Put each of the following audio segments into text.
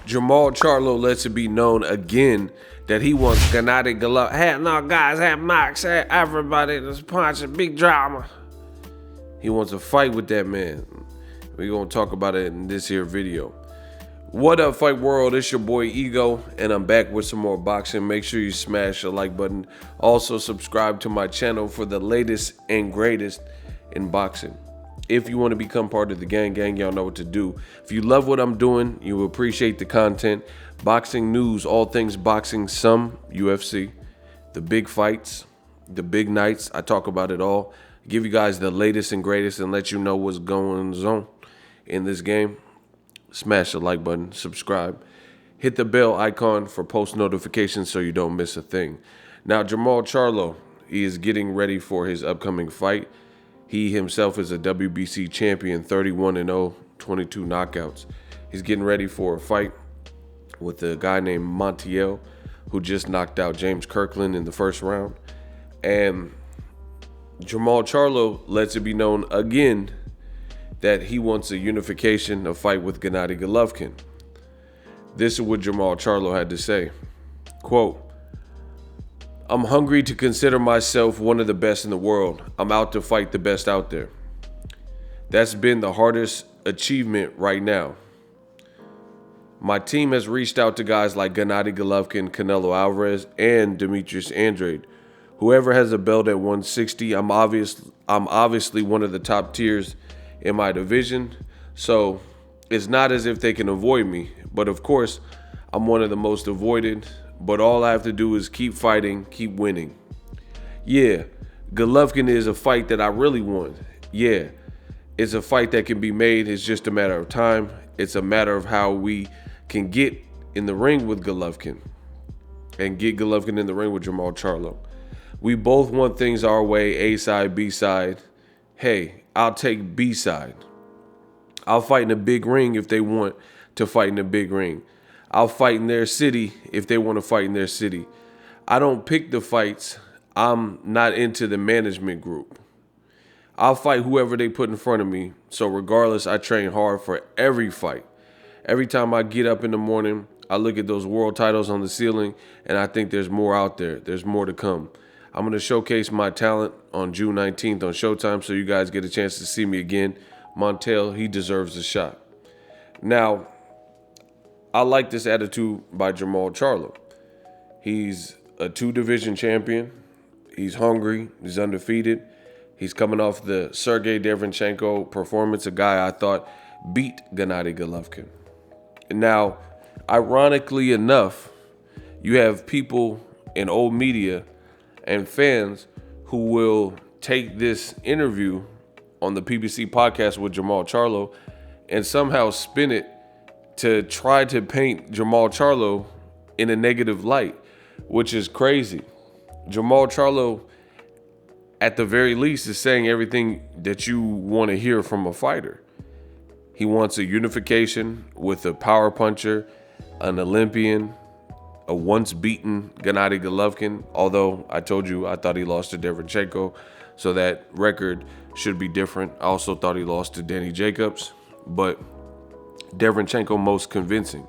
Jermall Charlo lets it be known again that he wants Gennady Golovkin. Hey, no, guys, hey, Max, hey, everybody, let's punch a big drama. He wants a fight with that man. We're going to talk about it in this here video. What up, Fight World? It's your boy Ego, and I'm back with some more boxing. Make sure you smash the like button. Also, subscribe to my channel for the latest and greatest in boxing. If you want to become part of the gang, y'all know what to do. If you love what I'm doing, you will appreciate the content. Boxing news, all things boxing, some UFC, the big fights, the big nights. I talk about it all. Give you guys the latest and greatest and let you know what's going on in this game. Smash the like button, subscribe. Hit the bell icon for post notifications so you don't miss a thing. Now, Jermall Charlo, he is getting ready for his upcoming fight. He himself is a WBC champion, 31-0, 22 knockouts. He's getting ready for a fight with a guy named Montiel, who just knocked out James Kirkland in the first round. And Jermall Charlo lets it be known again that he wants a unification, a fight with Gennady Golovkin. This is what Jermall Charlo had to say. Quote, "I'm hungry to consider myself one of the best in the world. I'm out to fight the best out there. That's been the hardest achievement right now. My team has reached out to guys like Gennady Golovkin, Canelo Alvarez, and Demetrius Andrade. Whoever has a belt at 160, I'm obviously one of the top tiers in my division, so it's not as if they can avoid me. But of course, I'm one of the most avoided. But all I have to do is keep fighting, keep winning. Yeah, Golovkin is a fight that I really want. Yeah, it's a fight that can be made. It's just a matter of time. It's a matter of how we can get in the ring with Golovkin and get Golovkin in the ring with Jermall Charlo. We both want things our way, A side, B side. Hey, I'll take B side. I'll fight in a big ring if they want to fight in a big ring. I'll fight in their city if they want to fight in their city. I don't pick the fights. I'm not into the management group. I'll fight whoever they put in front of me. So regardless, I train hard for every fight. Every time I get up in the morning, I look at those world titles on the ceiling, and I think there's more out there. There's more to come. I'm going to showcase my talent on June 19th on Showtime so you guys get a chance to see me again. Montiel, he deserves a shot." Now, I like this attitude by Jermall Charlo. He's a 2-division champion. He's hungry. He's undefeated. He's coming off the Sergey Derevyanchenko performance, a guy I thought beat Gennady Golovkin. And now, ironically enough, you have people in old media and fans who will take this interview on the PBC podcast with Jermall Charlo and somehow spin it to try to paint Jermall Charlo in a negative light, which is crazy. Jermall Charlo, at the very least, is saying everything that you want to hear from a fighter. He wants a unification with a power puncher, an Olympian, a once-beaten Gennady Golovkin, although I told you I thought he lost to Derevyanchenko, so that record should be different. I also thought he lost to Danny Jacobs, but Derevyanchenko most convincing.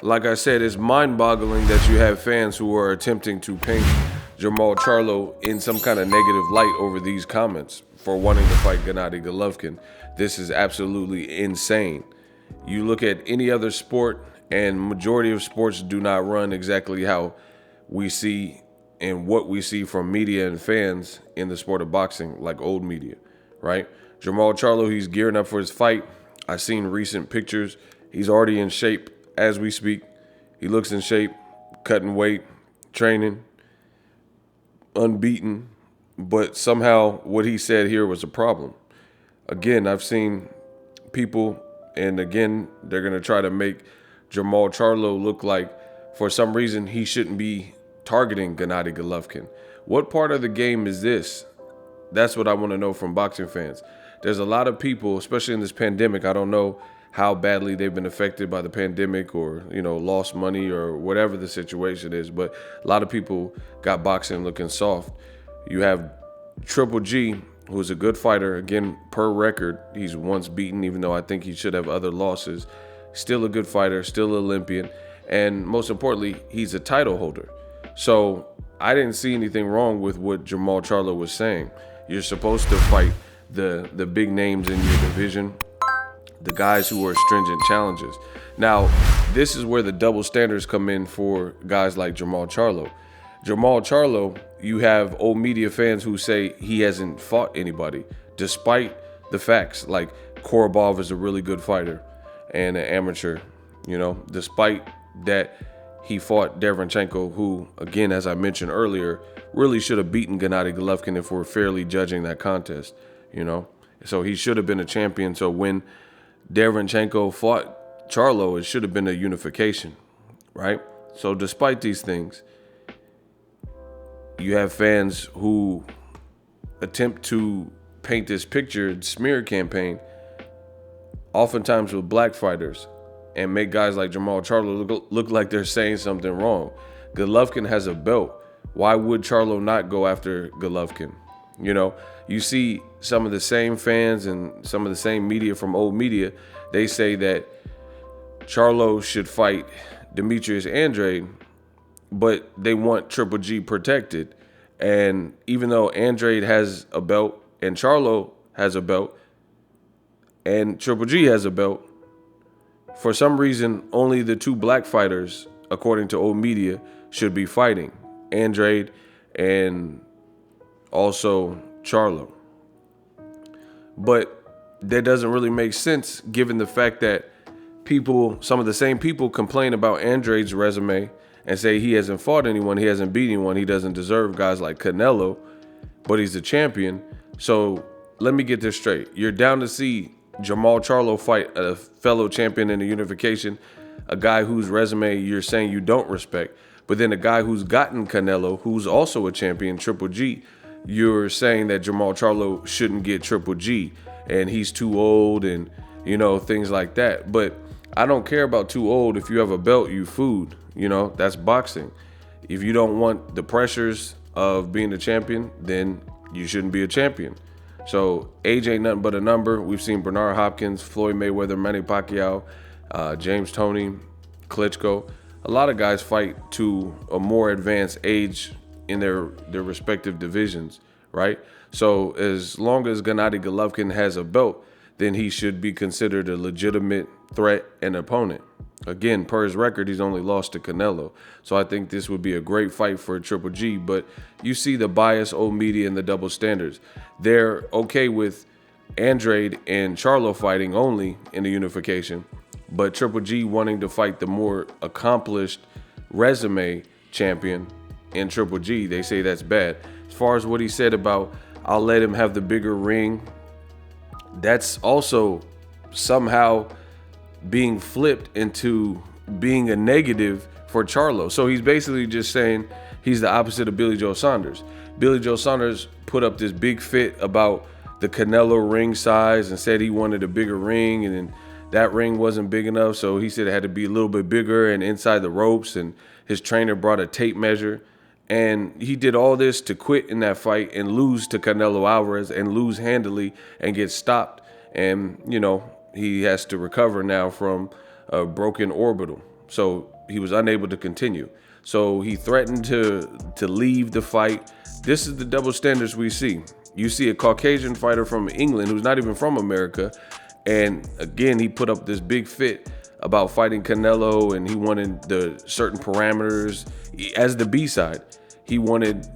Like I said, it's mind-boggling that you have fans who are attempting to paint Jermall Charlo in some kind of negative light over these comments for wanting to fight Gennady Golovkin. This is absolutely insane. You look at any other sport, and majority of sports do not run exactly how we see and what we see from media and fans in the sport of boxing, like old media, right? Jermall Charlo, he's gearing up for his fight. I've seen recent pictures. He's already in shape as we speak. He looks in shape, cutting weight, training, unbeaten. But somehow what he said here was a problem. Again, I've seen people, and again, they're going to try to make Jermall Charlo look like, for some reason, he shouldn't be targeting Gennady Golovkin. What part of the game is this? That's what I want to know from boxing fans. There's a lot of people, especially in this pandemic, I don't know how badly they've been affected by the pandemic or, lost money or whatever the situation is, but a lot of people got boxing looking soft. You have Triple G, who's a good fighter. Again, per record, he's once beaten, even though I think he should have other losses. still a good fighter, still an Olympian, and most importantly, he's a title holder. So I didn't see anything wrong with what Jermall Charlo was saying. You're supposed to fight the big names in your division, the guys who are stringent challenges. Now, this is where the double standards come in for guys like Jermall Charlo. Jermall Charlo, you have old media fans who say he hasn't fought anybody, despite the facts. Like, Korobov is a really good fighter and an amateur, despite that he fought Derevyanchenko, who, again, as I mentioned earlier, really should have beaten Gennady Golovkin if we're fairly judging that contest, So he should have been a champion. So when Derevyanchenko fought Charlo, it should have been a unification, right? So despite these things, you have fans who attempt to paint this picture, smear campaign, oftentimes with black fighters, and make guys like Jermall Charlo look like they're saying something wrong. Golovkin has a belt. Why would Charlo not go after Golovkin? You see some of the same fans and some of the same media from old media, they say that Charlo should fight Demetrius Andrade, but they want Triple G protected. And even though Andrade has a belt and Charlo has a belt and Triple G has a belt, for some reason, only the two black fighters, according to old media, should be fighting, Andrade and also Charlo. But that doesn't really make sense given the fact that some of the same people complain about Andrade's resume and say he hasn't fought anyone, he hasn't beat anyone, he doesn't deserve guys like Canelo, but he's a champion. So let me get this straight. You're down to see Jermall Charlo fight a fellow champion in the unification, a guy whose resume you're saying you don't respect, but then a guy who's gotten Canelo, who's also a champion, Triple G, you're saying that Jermall Charlo shouldn't get Triple G and he's too old and, things like that. But I don't care about too old. If you have a belt, you food, that's boxing. If you don't want the pressures of being a champion, then you shouldn't be a champion. So age ain't nothing but a number. We've seen Bernard Hopkins, Floyd Mayweather, Manny Pacquiao, James Toney, Klitschko. A lot of guys fight to a more advanced age in their respective divisions, right? So as long as Gennady Golovkin has a belt, then he should be considered a legitimate threat and opponent. Again, per his record, he's only lost to Canelo. So I think this would be a great fight for Triple G, but you see the bias, old media, and the double standards. They're okay with Andrade and Charlo fighting only in the unification, but Triple G wanting to fight the more accomplished resume champion in Triple G, they say that's bad. As far as what he said about, I'll let him have the bigger ring, that's also somehow being flipped into being a negative for Charlo. So he's basically just saying he's the opposite of Billy Joe Saunders. Billy Joe Saunders put up this big fit about the Canelo ring size and said he wanted a bigger ring, and then that ring wasn't big enough, so he said it had to be a little bit bigger and inside the ropes, and his trainer brought a tape measure. And he did all this to quit in that fight and lose to Canelo Alvarez and lose handily and get stopped. And, he has to recover now from a broken orbital. So he was unable to continue. So he threatened to leave the fight. This is the double standards we see. You see a Caucasian fighter from England who's not even from America. And again, he put up this big fit about fighting Canelo, and he wanted the certain parameters as the B-side. He wanted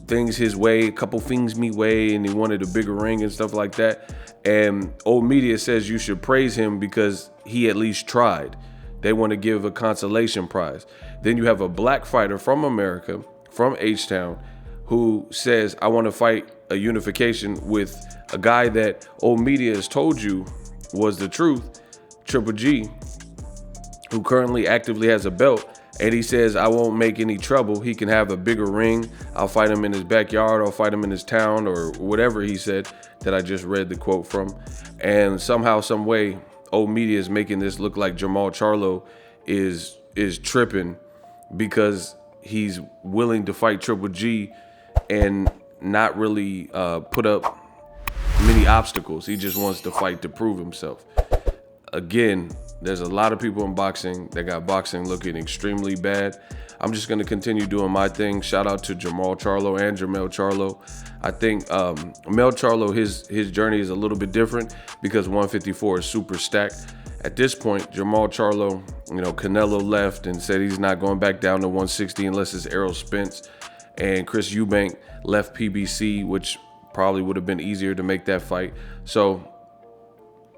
things his way, a couple things me way, and he wanted a bigger ring and stuff like that. And old media says you should praise him because he at least tried. They want to give a consolation prize. Then you have a black fighter from America, from H-Town, who says, I want to fight a unification with a guy that old media has told you was the truth, Triple G, who currently actively has a belt. And he says, I won't make any trouble. He can have a bigger ring. I'll fight him in his backyard. I'll fight him in his town, or whatever he said that I just read the quote from. And somehow, some way, old media is making this look like Jermall Charlo is tripping because he's willing to fight Triple G and not really put up many obstacles. He just wants to fight to prove himself. Again, There's a lot of people in boxing that got boxing looking extremely bad. I'm just going to continue doing my thing. Shout out to Jermall Charlo and Jermall Charlo. I think Mel Charlo, his journey is a little bit different because 154 is super stacked. At this point, Jermall Charlo, Canelo left and said he's not going back down to 160 unless it's Errol Spence. And Chris Eubank left PBC, which probably would have been easier to make that fight. So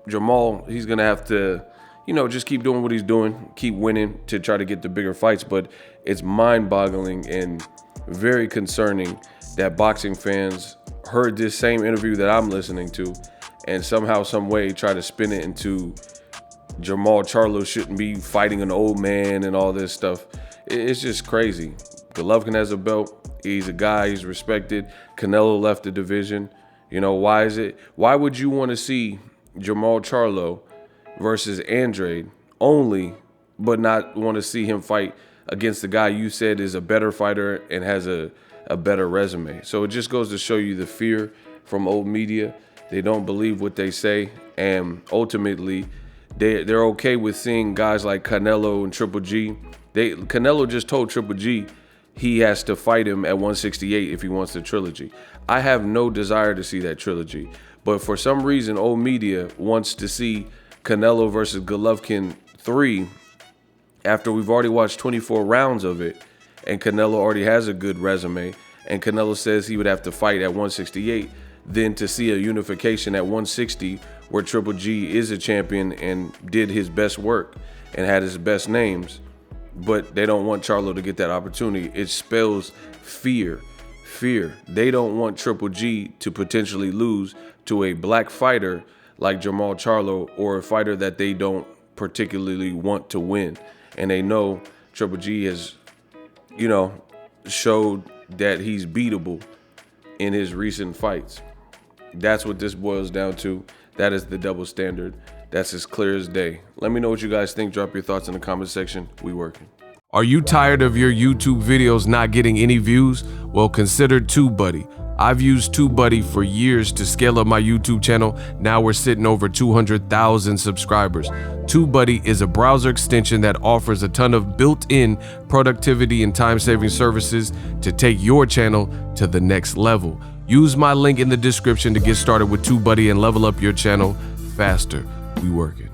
Jermall, he's going to have to, just keep doing what he's doing, keep winning to try to get the bigger fights. But it's mind-boggling and very concerning that boxing fans heard this same interview that I'm listening to and somehow, some way try to spin it into Jermall Charlo shouldn't be fighting an old man and all this stuff. It's just crazy. Golovkin has a belt. He's a guy. He's respected. Canelo left the division. Why would you want to see Jermall Charlo versus Andrade only, but not want to see him fight against the guy you said is a better fighter and has a better resume? So it just goes to show you the fear from old media. They don't believe what they say, and ultimately they're okay with seeing guys like Canelo and Triple G. Canelo just told Triple G he has to fight him at 168 if he wants the trilogy. I have no desire to see that trilogy, but for some reason old media wants to see Canelo versus Golovkin 3 after we've already watched 24 rounds of it, and Canelo already has a good resume, and Canelo says he would have to fight at 168, then to see a unification at 160 where Triple G is a champion and did his best work and had his best names, but they don't want Charlo to get that opportunity. It spells fear. They don't want Triple G to potentially lose to a black fighter like Jermall Charlo, or a fighter that they don't particularly want to win. And they know Triple G has, showed that he's beatable in his recent fights. That's what this boils down to. That is the double standard. That's as clear as day. Let me know what you guys think. Drop your thoughts in the comment section. We working. Are you tired of your YouTube videos not getting any views? Well, consider TUBEBUDDY. I've used TUBEBUDDY for years to scale up my YouTube channel. Now we're sitting over 200,000 subscribers. TUBEBUDDY is a browser extension that offers a ton of built-in productivity and time-saving services to take your channel to the next level. Use my link in the description to get started with TUBEBUDDY and level up your channel faster. We working.